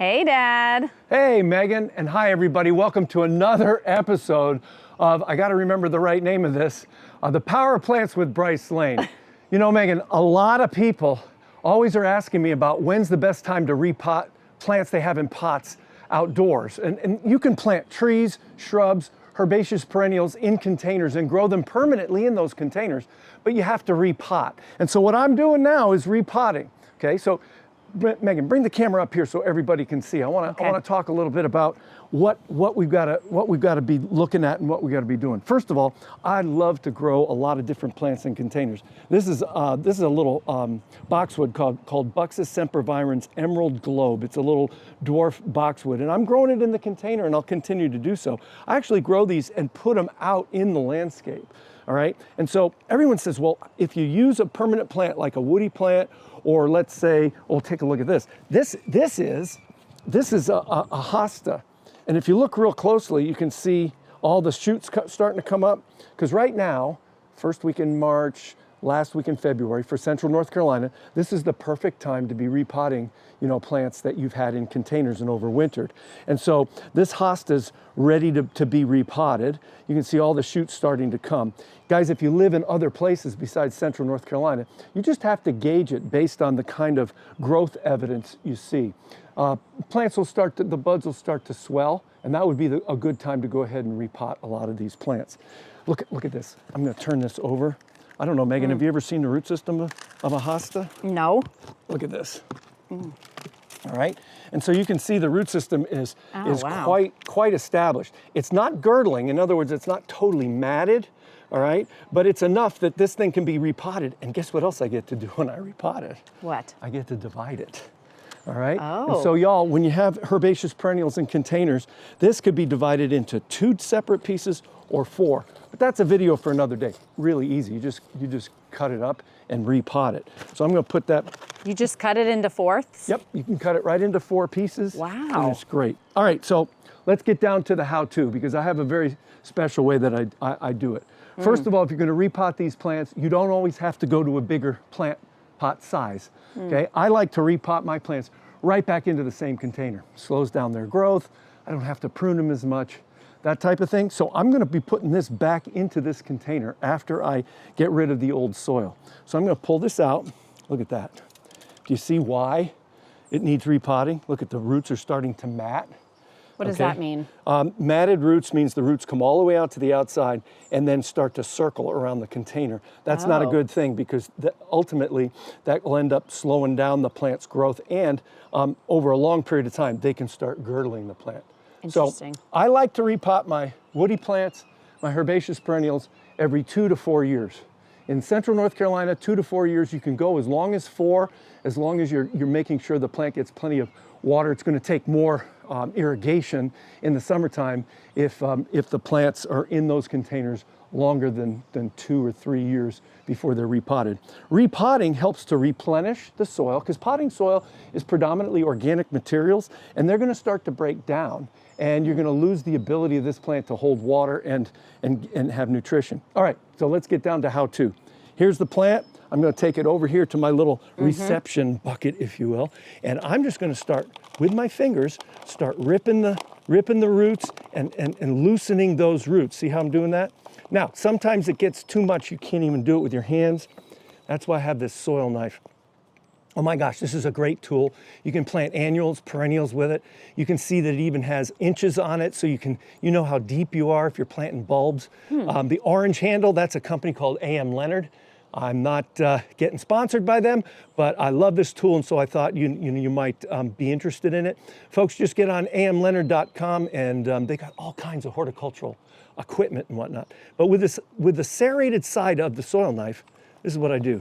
Hey, Dad. Hey, Megan, and hi, everybody. Welcome to another episode of, I got to remember the right name of this, The Power of Plants with Bryce Lane. You know, Megan, a lot of people always are asking me about when's the best time to repot plants they have in pots outdoors. And you can plant trees, shrubs, herbaceous perennials in containers and grow them permanently in those containers, but you have to repot. And so what I'm doing now is repotting, okay? So Megan, bring the camera up here so everybody can see. I want to talk a little bit about what we've got to be looking at and what we got to be doing. First of all, I love to grow a lot of different plants in containers. This is a little boxwood called Buxus sempervirens Emerald Globe. It's a little dwarf boxwood, and I'm growing it in the container, and I'll continue to do so. I actually grow these and put them out in the landscape. All right, and so everyone says, well, if you use a permanent plant like a woody plant, or let's say, well, take a look at this. This is a hosta, and if you look real closely, you can see all the shoots starting to come up. Because right now, first week in March, last week in February for Central North Carolina, this is the perfect time to be repotting, you know, plants that you've had in containers and overwintered. And so this hosta's ready to be repotted. You can see all the shoots starting to come. Guys, if you live in other places besides Central North Carolina, you just have to gauge it based on the kind of growth evidence you see. Plants will the buds will start to swell, and that would be a good time to go ahead and repot a lot of these plants. Look at this. I'm gonna turn this over. I don't know, Megan, have you ever seen the root system of a hosta? No. Look at this. All right, and so you can see the root system is wow. quite established. It's not girdling, in other words, it's not totally matted, all right, but it's enough that this thing can be repotted. And guess what else I get to do when I repot it? What? I get to divide it. All right, Oh. and so y'all, when you have herbaceous perennials in containers, this could be divided into 2 separate pieces or 4. But that's a video for another day. Really easy. You just cut it up and repot it. So I'm going to put that. You just cut it into fourths? Yep, you can cut it right into 4 pieces. Wow. And it's great. All right, so let's get down to the how-to, because I have a very special way that I do it. First of all, if you're going to repot these plants, you don't always have to go to a bigger plant pot size. Okay, I like to repot my plants right back into the same container. Slows down their growth. I don't have to prune them as much, that type of thing. So I'm going to be putting this back into this container after I get rid of the old soil. So I'm going to pull this out. Look at that. Do you see why it needs repotting? Look at the roots are starting to mat. What does that mean? Matted roots means the roots come all the way out to the outside and then start to circle around the container. That's not a good thing, because ultimately that will end up slowing down the plant's growth, and over a long period of time, they can start girdling the plant. Interesting. So I like to repot my woody plants, my herbaceous perennials, every 2 to 4 years. In Central North Carolina, 2 to 4 years, you can go as long as 4, as long as you're making sure the plant gets plenty of water. It's going to take more irrigation in the summertime if the plants are in those containers longer than 2 or 3 years before they're repotted. Repotting helps to replenish the soil, because potting soil is predominantly organic materials, and they're going to start to break down, and you're going to lose the ability of this plant to hold water and have nutrition. All right, so let's get down to how-to. Here's the plant. I'm going to take it over here to my little reception bucket, if you will, and I'm just going to start with my fingers, start ripping the roots and loosening those roots. See how I'm doing that? Now, sometimes it gets too much. You can't even do it with your hands. That's why I have this soil knife. Oh my gosh, this is a great tool. You can plant annuals, perennials with it. You can see that it even has inches on it, so you know how deep you are if you're planting bulbs. The orange handle, that's a company called A.M. Leonard. I'm not getting sponsored by them, but I love this tool, and so I thought you might be interested in it. Folks, just get on amleonard.com, and they got all kinds of horticultural equipment and whatnot. But with the serrated side of the soil knife, this is what I do.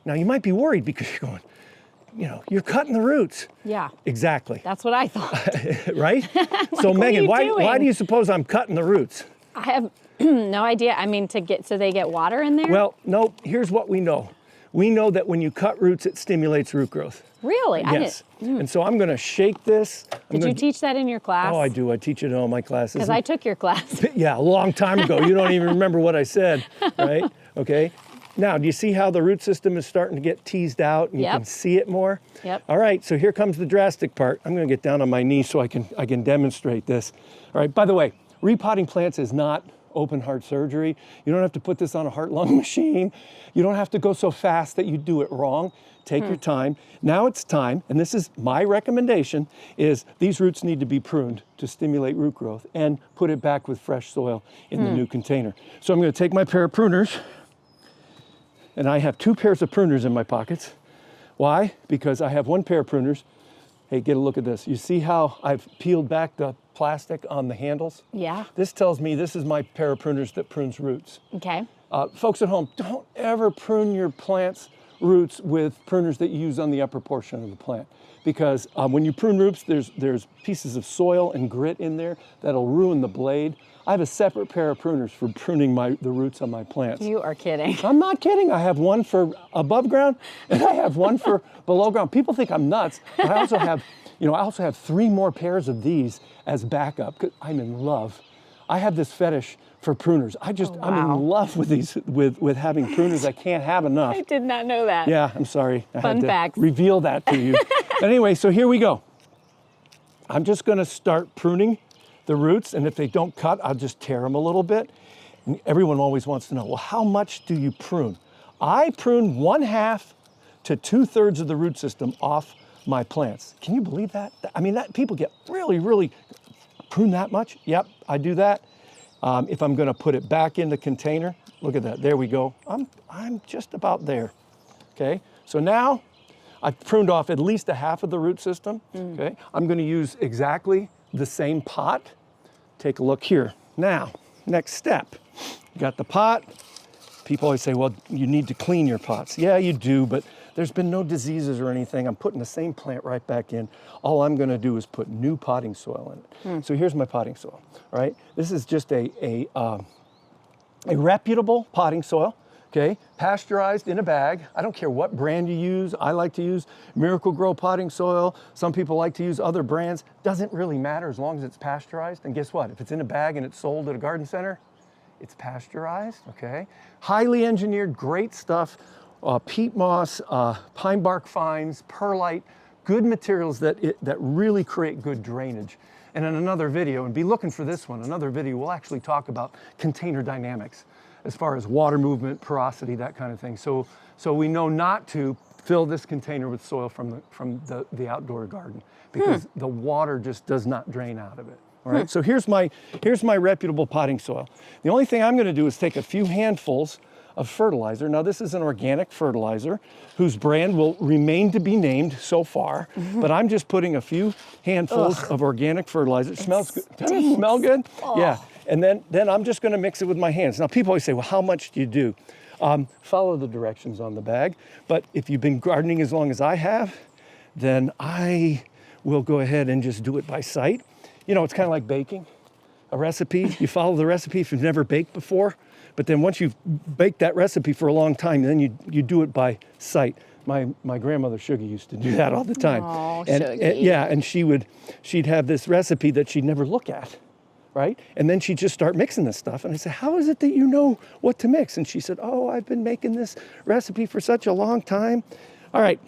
Now, you might be worried because you're going, you're cutting the roots. Yeah. Exactly. That's what I thought. Right? Like, so Megan, why do you suppose I'm cutting the roots? I have no idea. I mean, so they get water in there? Well, no, here's what we know. We know that when you cut roots, it stimulates root growth. Really? Yes. And so I'm going to shake this. Did you teach that in your class? Oh, I do. I teach it in all my classes. Because I took your class. Yeah, a long time ago. You don't even remember what I said, right? Okay. Now, do you see how the root system is starting to get teased out and you Yep. can see it more? Yep. All right, so here comes the drastic part. I'm gonna get down on my knee so I can demonstrate this. All right, by the way, repotting plants is not open heart surgery. You don't have to put this on a heart-lung machine. You don't have to go so fast that you do it wrong. Take your time. Now it's time, and this is my recommendation, is these roots need to be pruned to stimulate root growth and put it back with fresh soil in the new container. So I'm gonna take my pair of pruners, and I have 2 pairs of pruners in my pockets. Why? Because I have 1 pair of pruners. Hey, get a look at this. You see how I've peeled back the plastic on the handles? Yeah. This tells me this is my pair of pruners that prunes roots. Okay. Folks at home, don't ever prune your plants' roots with pruners that you use on the upper portion of the plant. Because when you prune roots, there's pieces of soil and grit in there that'll ruin the blade. I have a separate pair of pruners for pruning the roots on my plants. You are kidding. I'm not kidding. I have one for above ground and I have one for below ground. People think I'm nuts, but I also have 3 more pairs of these as backup because I'm in love. I have this fetish for pruners. I'm wow. in love with these, with having pruners. I can't have enough. I did not know that. Yeah, I'm sorry. I Fun had to facts. reveal that to you. Anyway, so here we go. I'm just gonna start pruning the roots, and if they don't cut, I'll just tear them a little bit. And everyone always wants to know, well, how much do you prune? I prune 1/2 to 2/3 of the root system off my plants. Can you believe that? I mean, people get really prune that much? Yep, I do that. If I'm gonna put it back in the container, look at that, there we go. I'm just about there, okay? So now, I've pruned off at least 1/2 of the root system, okay? I'm gonna use exactly the same pot. Take a look here. Now, next step, you got the pot. People always say, well, you need to clean your pots. Yeah, you do, but there's been no diseases or anything. I'm putting the same plant right back in. All I'm gonna do is put new potting soil in it. So here's my potting soil, all right? This is just a reputable potting soil, okay? Pasteurized in a bag. I don't care what brand you use. I like to use Miracle Grow potting soil. Some people like to use other brands. Doesn't really matter as long as it's pasteurized. And guess what? If it's in a bag and it's sold at a garden center, it's pasteurized, okay? Highly engineered, great stuff. Peat moss, pine bark fines, perlite, good materials that really create good drainage. And in another video, and be looking for this one, another video, we'll actually talk about container dynamics as far as water movement, porosity, that kind of thing. So we know not to fill this container with soil from the outdoor garden because the water just does not drain out of it. All right, so here's my reputable potting soil. The only thing I'm gonna do is take a few handfuls of fertilizer. Now this is an organic fertilizer whose brand will remain to be named so far, but I'm just putting a few handfuls of organic fertilizer. It smells good. Doesn't it smell good? Oh. Yeah, and then I'm just gonna mix it with my hands. Now people always say, well, how much do you do? Follow the directions on the bag, but if you've been gardening as long as I have, then I will go ahead and just do it by sight. You know, it's kind of like baking a recipe. You follow the recipe if you've never baked before, but then once you've baked that recipe for a long time, then you do it by sight. My grandmother Sugar used to do that all the time. Oh, and yeah, and she'd have this recipe that she'd never look at, right? And then she'd just start mixing this stuff. And I said, how is it that you know what to mix? And she said, oh, I've been making this recipe for such a long time. All right.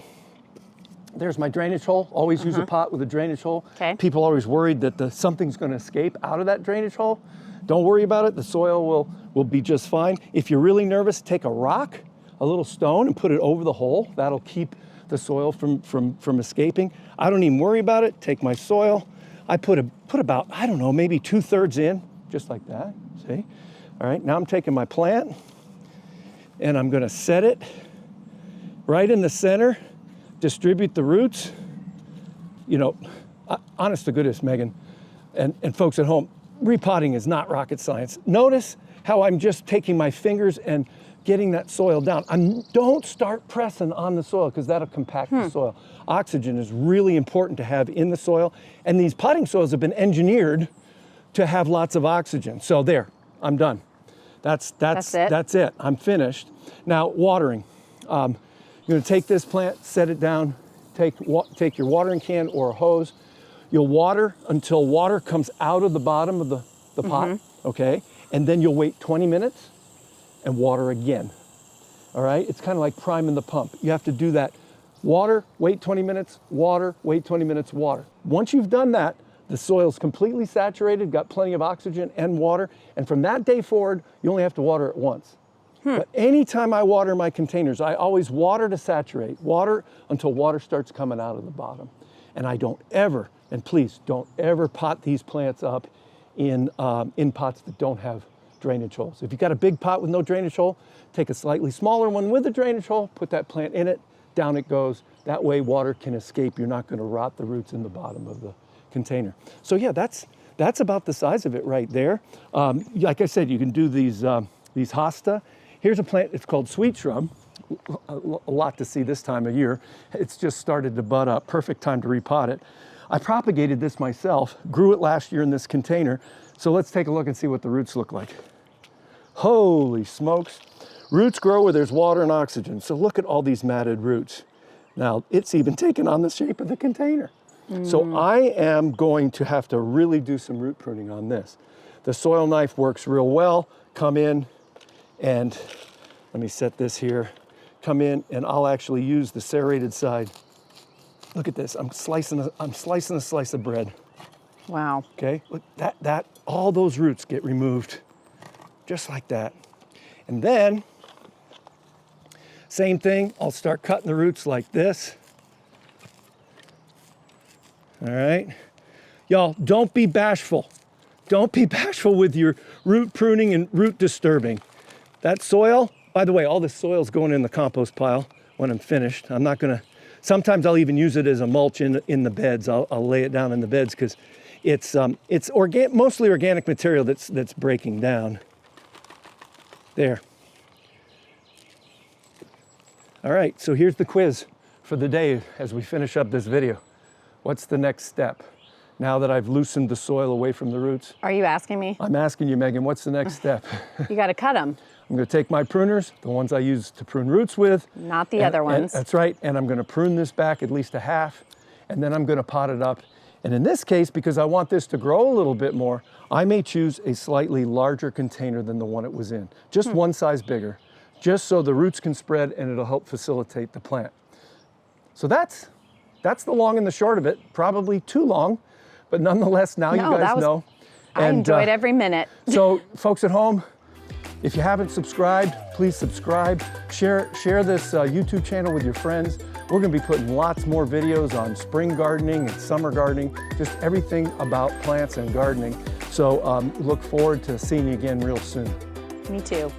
There's my drainage hole. Always use a pot with a drainage hole. Okay. People are always worried that something's going to escape out of that drainage hole. Don't worry about it. The soil will be just fine. If you're really nervous, take a rock, a little stone, and put it over the hole. That'll keep the soil from escaping. I don't even worry about it. Take my soil. I put about, I don't know, maybe 2/3 in, just like that. See? All right. Now I'm taking my plant, and I'm going to set it right in the center. Distribute the roots. You know, honest to goodness, Megan, and folks at home, repotting is not rocket science. Notice how I'm just taking my fingers and getting that soil down. Don't start pressing on the soil because that'll compact the soil. Oxygen is really important to have in the soil, and these potting soils have been engineered to have lots of oxygen. So there, I'm done. That's it. I'm finished. Now, watering. You're gonna take this plant, set it down, take your watering can or a hose. You'll water until water comes out of the bottom of the pot, okay? And then you'll wait 20 minutes and water again, all right? It's kind of like priming the pump. You have to do that. Water, wait 20 minutes, water, wait 20 minutes, water. Once you've done that, the soil's completely saturated, got plenty of oxygen and water, and from that day forward, you only have to water it once. But anytime I water my containers, I always water to saturate, water until water starts coming out of the bottom. And I don't ever, and please don't ever pot these plants up in pots that don't have drainage holes. If you've got a big pot with no drainage hole, take a slightly smaller one with a drainage hole, put that plant in it, down it goes. That way water can escape. You're not going to rot the roots in the bottom of the container. So yeah, that's about the size of it right there. Like I said, you can do these hosta. Here's a plant, it's called sweet shrub. A lot to see this time of year. It's just started to bud up. Perfect time to repot it. I propagated this myself, grew it last year in this container. So let's take a look and see what the roots look like. Holy smokes. Roots grow where there's water and oxygen. So look at all these matted roots. Now, it's even taken on the shape of the container. So I am going to have to really do some root pruning on this. The soil knife works real well. Come in and let me set this here. Come in and I'll actually use the serrated side. Look at this, I'm slicing a slice of bread. Wow. Okay, look, all those roots get removed just like that. And then, same thing, I'll start cutting the roots like this. All right, y'all, don't be bashful. Don't be bashful with your root pruning and root disturbing. That soil, by the way, all this soil's going in the compost pile when I'm finished. I'm not gonna, sometimes I'll even use it as a mulch in the beds. I'll lay it down in the beds because it's mostly organic material that's breaking down. There. All right, so here's the quiz for the day as we finish up this video. What's the next step? Now that I've loosened the soil away from the roots. Are you asking me? I'm asking you, Megan, what's the next step? You got to cut them. I'm going to take my pruners, the ones I use to prune roots with. Not the other ones. That's right. And I'm going to prune this back at least a half, and then I'm going to pot it up. And in this case, because I want this to grow a little bit more, I may choose a slightly larger container than the one it was in. Just one size bigger, just so the roots can spread and it'll help facilitate the plant. So that's the long and the short of it. Probably too long, but nonetheless, now you guys know. I enjoyed every minute. So folks at home, if you haven't subscribed, please subscribe. Share this YouTube channel with your friends. We're gonna be putting lots more videos on spring gardening and summer gardening, just everything about plants and gardening. So look forward to seeing you again real soon. Me too.